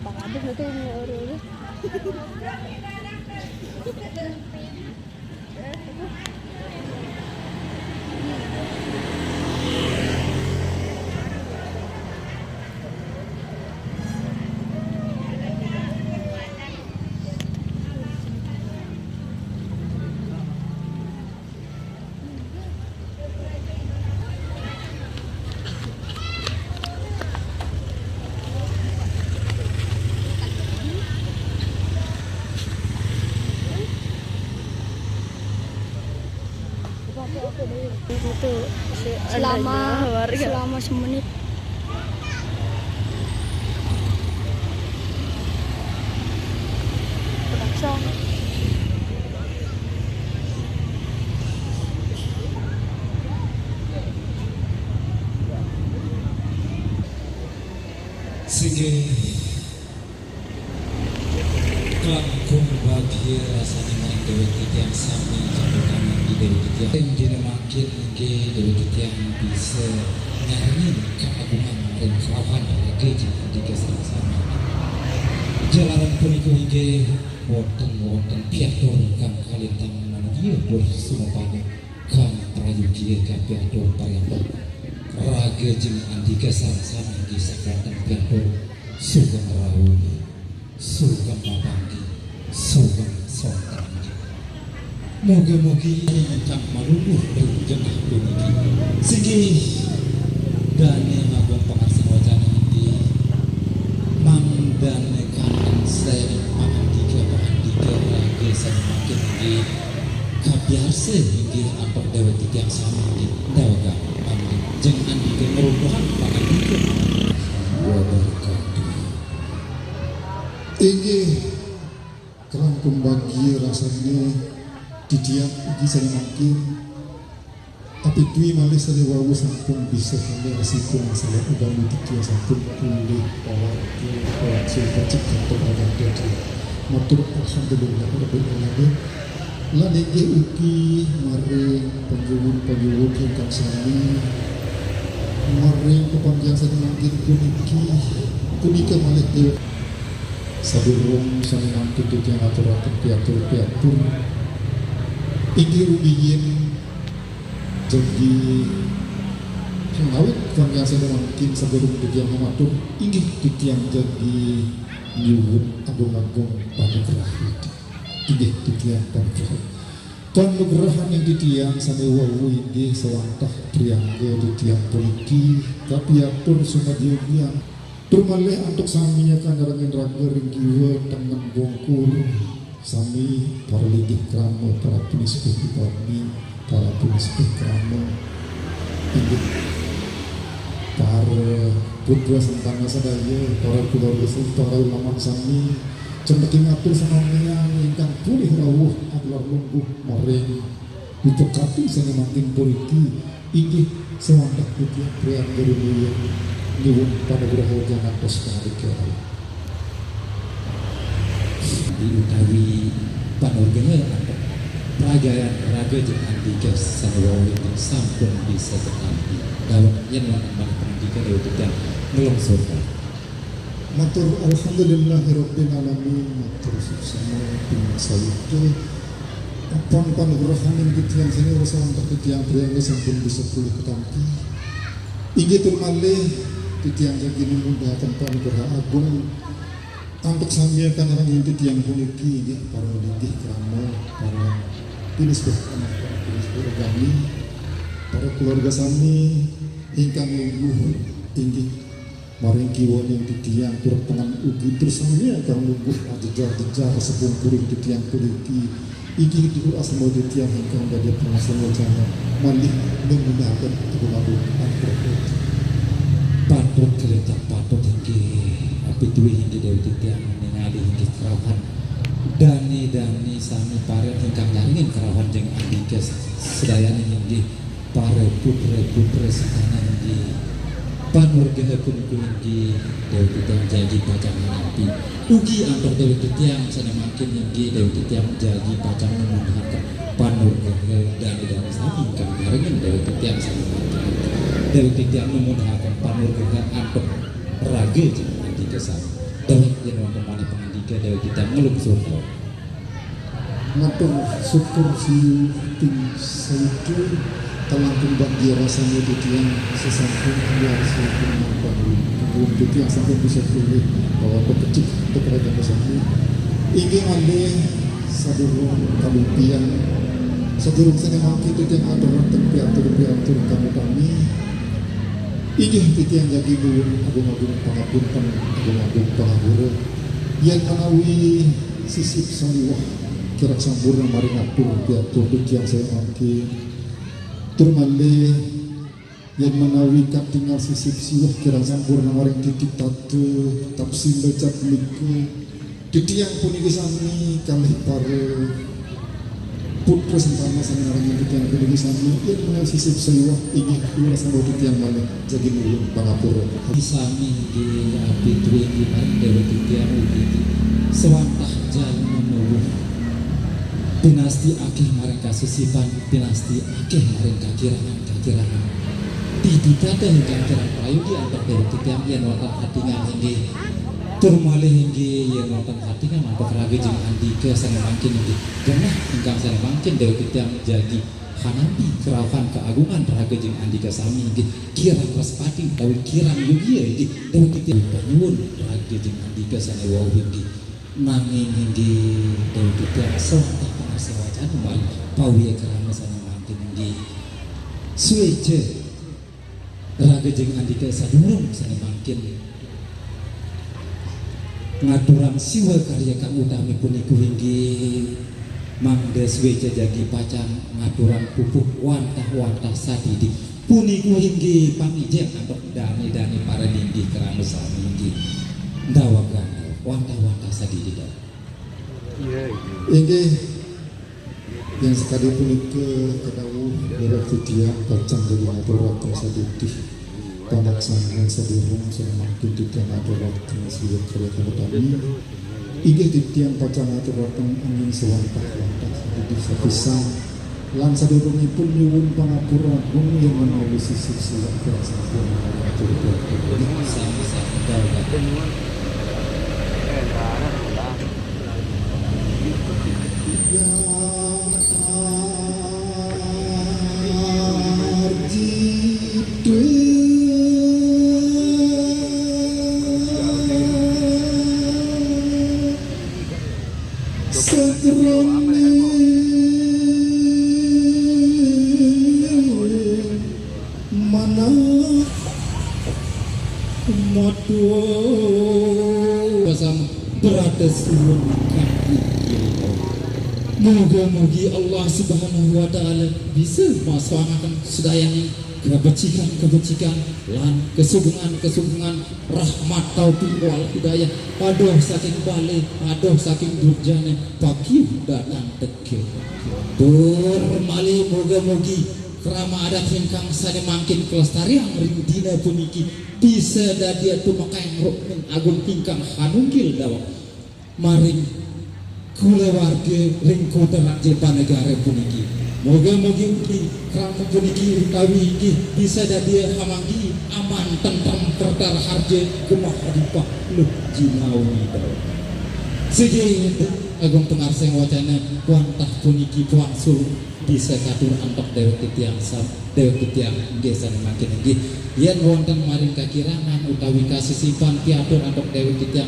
Pangaduk itu orang. Itu selama semenit. Kosong. Sige kelangkung bagi rasanya main dewi yang sami jadikan di dewi yang dinamakan ke dewi yang bisa nyari keagungan dan kerawan lagi di kesana sama jalanan puniku hingga wonten piatur kang kalintang dia bersumapanya kang prayugi kang piatur pariambang raga jeung andika sama di sakratan piatur sugeng rauni sugeng mabanggi sugeng sontangi moga-mogi ingkang maluluh berjengah puniki sigi dane ngabung pangarsa wacana indi mangdane kangen saya pangandika raga semakin di kabiarse hingga ampar dewek yang sama di dawaga jeung andika ngerubuhan pangandika wabarakatuh. Inggih kelangkung bagi rasanya didiam bisa makin tapi dui malih sale wawu sampun bisa hanya resiko masalah udah didia sampun pulih pola bacik kantor ada dia matur alhamdulillah rabbil alamin lan inggih ugi maring panjuwun ingkang sami maring kepanjang makin punika malih dewa sadurung sami mangkin yang aturaken piatur inggih rumiyin jadi ngawit panjang mangkin sadurung yang matur inggih titiang jadi nyuwun agung-agung panugrah inggih titiang panugrah panugrahan yang titiang sami wawu inggih sawantah priangga titiang poliki kapiatur sumadyogian turmalih untuk saminya kan darangin raga ringgiwa tangan bongkur sami para lidih krama para puniskuh kami para puniskuh krama inggih para putra sentana sadaya para keluarga para ulama sami cendeking atur sanamian ingkang pulih rawuh adalah lungguh maring ditekati sana makin poliki inggih sewantah putih priang gerumian nyuwun panugraha jangan pos pangadika diutawi panurgana prajayan raga jeung andika sanewawi sampun bisa tetampi dawet yen lan panandika dewe tetang ngelongsorkan matur alhamdulillahirabbil alamin matur susana pinsayuke apang panugrahan ing titiang sini sawantah titiang priang sampun bisa pulih ketampi inggih tur malih titiang sagini mudah tempat negara agung untuk samia kan orang yang titiang puniki inggih para lidih krama para piniskuh agami para keluarga sami ingkang lungguh inggih maring kiwon yang titiang tur pengan ugi tersamia kang lungguh ajejar-jejar sepungkuring titiang puniki inggih diur asma titiang ingkang dadi pengasal wacana malih memudahkan agung-agung patut kereta patut hingga api duwe hingga dewi titiang ningali hingga kerawan dani sami pare ingkang nyaringin kerawan jeung andika sedayana hingga pare putra sedana hingga panurgahkeun hingga dewi titiang janji pacang nanti ugi antar dewi titiang sanemakeun hingga dewi titiang janji pacang memudahaken panurgah dani sami ingkang nyaringin dewi titiang sanemakeun dewi titiang memudahaken panurgah antuk raga jeung andika sami dawet yen wonten malih pangandika dawet kita ngeluk surga. Matur syukur si tim saitu telah kumbang dia rasanya di tiang sesampun dia semakin mampan belum di tiang sampai bisa pilih bahwa kecil untuk kerajaan bersama ingin ande sadurung kabupian sadurung sana mungkin di tiang adalah tempiatur kami ingin di tiang jadi dulu agung-agung pangapunten agung-agung pangaguru yang menawi sisip saliwah kira sambur mari ngatur piatur di tiang saya mungkin turmale yang menawi kat tinggal sisip siwah kira sambur maring titik tatu tapsin becak liku di tiang pun ini sami kalih para putra sentana sami orang yang di tiang pun ini sami yang menawi sisip siwah ingin keluar sambur di tiang maling jadi nulung pangapura Disami di api tuwi di maring dewa tiang uti sewantah jalan menuwuh dinasti akeh maring kasisipan dinasti akeh maring kakirangan dididata hingga kirang prayudi antar dewa tiang yang wonten hatingan hingga turmalih hingga yang wonten hatingan antar raga jeung andika sana mangkin hingga genah ingkang sana mangkin dewa tiang jadi hanampi kerawan keagungan raga jeung andika sami hingga kirang respati utawi kirang yugia hingga dewa tiang nyuwun raga jeung andika sana wau hingga nanging hingga dewa tiang sewantah sewajan mal pawiya kerana sana mangkin hingga suweje raga jeung andika sadurung sana mangkin ngaturan siwa karya kang utami puniku hingga mangda suweje jadi pacan ngaturan pupuk wantah sadidi puniku hingga pamijek antok dani para dindi kerana sami hingga ndawakan wantah sadidi dah ingin yang sekali pun ke kedau berarti dia bacang jadi aturan tersaditi panaksana sadurung semakin tidak aturan tersiwat kerja kami ide titian bacang aturan angin sewantah saditi sapisan lan sadurung pun nyuwun pangapura bumi yang menawi sisip siwat kerja aturan sama-sama dawakan berada suwun kaki moga-mogi Allah Subhanahu wa taala bisa maswangaken sedayana kebajikan lan kesugungan rahmat taufik wal hidayah padoh saking balik padoh saking durjane pakiu datang teke bermali moga-mogi krama adat ingkang sane mangkin kelestarian ring dina puniki bisa dadia tumakang rukmin agung ingkang hanunggil dawak maring kula warga ring kota Raja Panegara puniki moga-moga ugi krama puniki utawi iki bisa dadia hamanggi aman tentram perkara harja gemah hadipah luh jinawi dawak segi agung pengarseng wacana wantah puniki puangsul bisa katur antok dewa titiang dewa titiang gesan makin lagi yen wonten maring kakirangan utawi kasisipan piatur antok dewa titiang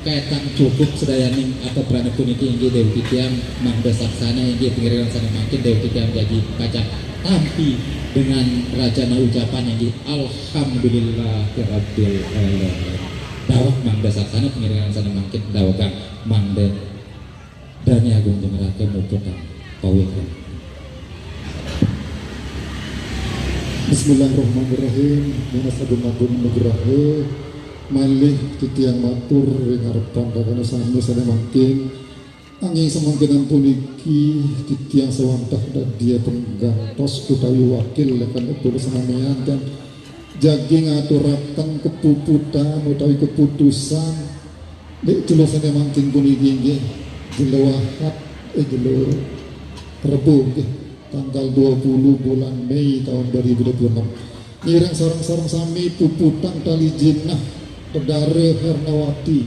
kaitan cukup sedayaning atau berani puniki inggih dewa titiang mangda saksana inggih pengirian sana makin dewa titiang jadi pacak tampi dengan rajana ucapan inggih alhamdulillahirabbil alamin dawak mangda saksana pengirian sana makin dawakan mangda Dani Agung jeung Raka Mupotan Pawekran. Bismillahirrahmanirrahim. Munas agung-agung nugraha malih titiang matur ing ngarepan dagana sami sane mangkin angin semangkinan puniki titiang sewantah dan dia penggantos utawi wakil lekan betul samamean dan jaging aturakan kepuputan utawi keputusan nek jelasane mangkin puniki nggih jelewahat jelo Rebo tanggal 20 bulan Mei tahun 2026 nirang sarang-sarang sami puputan tali jenah Pedare Hernawati